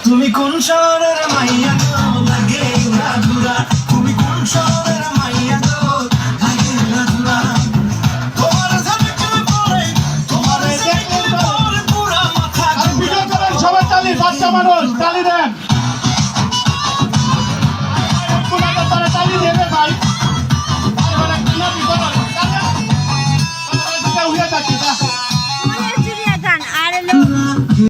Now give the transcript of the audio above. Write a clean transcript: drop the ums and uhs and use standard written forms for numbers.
তুমি কোন শহরের মাইয়া গো লাগে ঘুরা ঘুরা তুমি কোন শহরের মাইয়া গো লাগে ঘুরা ঘুরা তোমার ঝলকে পড়ে তোমার দেখে পড়ে পুরা মাথা। ভিডিও করেন সবাই, তালি বাচ্চা মানুষ তালি দেন।